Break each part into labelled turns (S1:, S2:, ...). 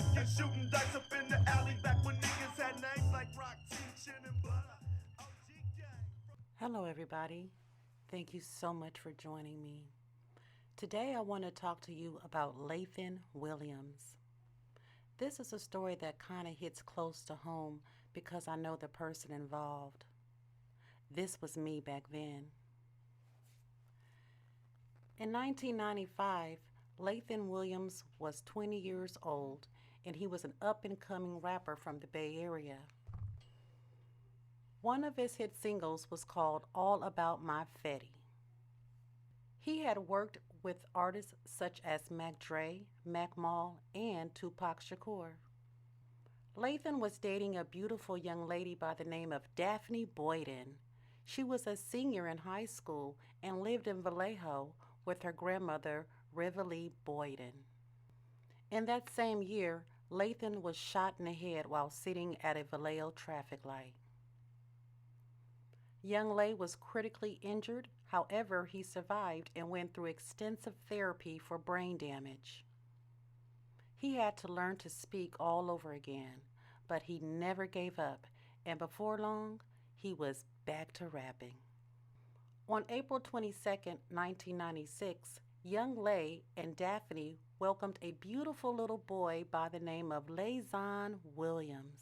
S1: dank and shooting dice up in the alley back when niggas had names like Rock, Chin, and Butter. OG gang.
S2: Hello, everybody. Thank you so much for joining me. Today, I want to talk to you about Lathan Williams. This is a story that kind of hits close to home because I know the person involved. This was me back then. In 1995, Lathan Williams was 20 years old, and he was an up-and-coming rapper from the Bay Area. One of his hit singles was called All About My Fetty. He had worked with artists such as Mac Dre, Mac Mall, and Tupac Shakur. Lathan was dating a beautiful young lady by the name of Daphne Boyden. She was a senior in high school and lived in Vallejo with her grandmother, Rivalee Boyden. In that same year, Lathan was shot in the head while sitting at a Vallejo traffic light. Young Lay was critically injured, however, he survived and went through extensive therapy for brain damage. He had to learn to speak all over again, but he never gave up, and before long, he was back to rapping. On April 22, 1996, Young Lay and Daphne welcomed a beautiful little boy by the name of Lathan Williams.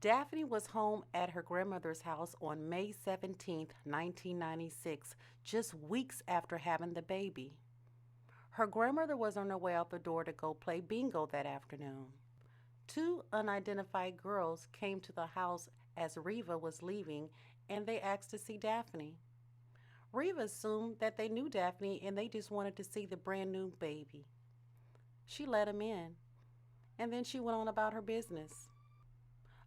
S2: Daphne was home at her grandmother's house on May 17, 1996, just weeks after having the baby. Her grandmother was on her way out the door to go play bingo that afternoon. Two unidentified girls came to the house as Reva was leaving, and they asked to see Daphne. Reva assumed that they knew Daphne and they just wanted to see the brand new baby. She let them in, and then she went on about her business.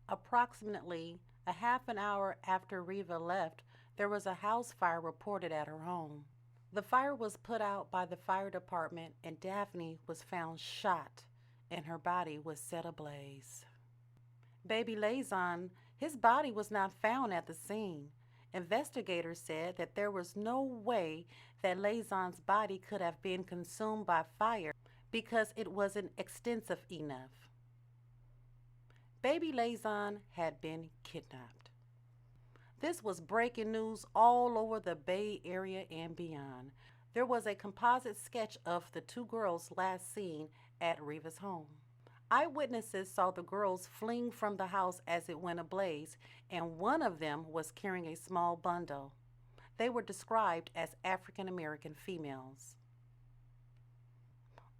S2: Approximately a half an hour after Reva left, there was a house fire reported at her home. The fire was put out by the fire department, and Daphne was found shot, and her body was set ablaze. Baby Lathan, his body was not found at the scene. Investigators said that there was no way that Lathan's body could have been consumed by fire because it wasn't extensive enough. Baby Lathan had been kidnapped. This was breaking news all over the Bay Area and beyond. There was a composite sketch of the two girls last seen at Reva's home. Eyewitnesses saw the girls fleeing from the house as it went ablaze, and one of them was carrying a small bundle. They were described as African American females.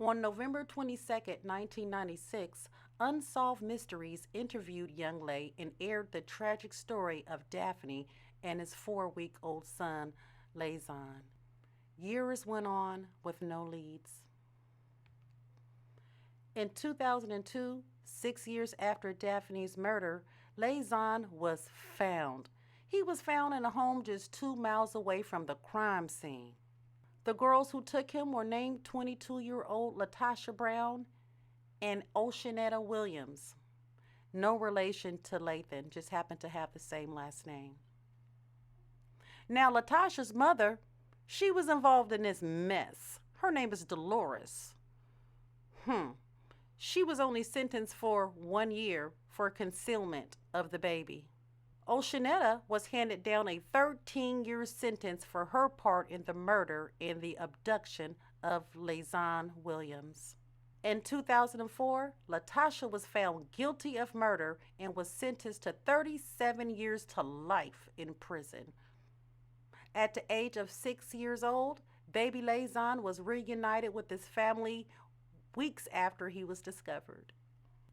S2: On November 22, 1996, Unsolved Mysteries interviewed Young Lay and aired the tragic story of Daphne and his 4-week-old son, Lathan. Years went on with no leads. In 2002, 6 years after Daphne's murder, Lathan was found. He was found in a home just 2 miles away from the crime scene. The girls who took him were named 22-year-old Latasha Brown and Oceanetta Williams. No relation to Lathan, just happened to have the same last name. Now, Latasha's mother, she was involved in this mess. Her name is Dolores. She was only sentenced for 1 year for concealment of the baby. Oceanetta was handed down a 13-year sentence for her part in the murder and the abduction of Lathan Williams. In 2004, Latasha was found guilty of murder and was sentenced to 37 years to life in prison. At the age of 6 years old, baby Lathan was reunited with his family weeks after he was discovered.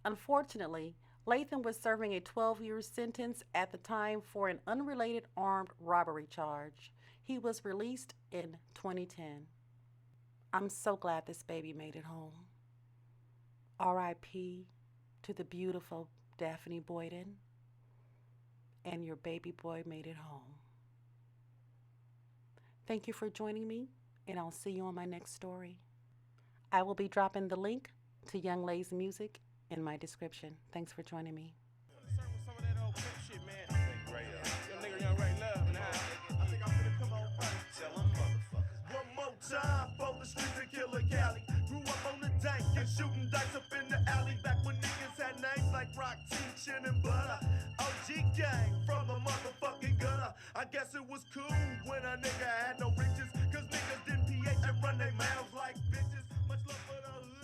S2: Unfortunately, Lathan was serving a 12-year sentence at the time for an unrelated armed robbery charge. He was released in 2010. I'm so glad this baby made it home. R.I.P. to the beautiful Daphne Boyden, and your baby boy made it home. Thank you for joining me, and I'll see you on my next story. I will be dropping the link to Young Lay's music in my description. Thanks for joining me.
S1: One more time for the streets of Killer Cali. Grew up on the dank and shooting dice up in the alley back when rock, teaching and butter. OG gang from the motherfucking gutter. I guess it was cool when a nigga had no riches, cause niggas didn't PH and run their mouths like bitches. Much love for the hood.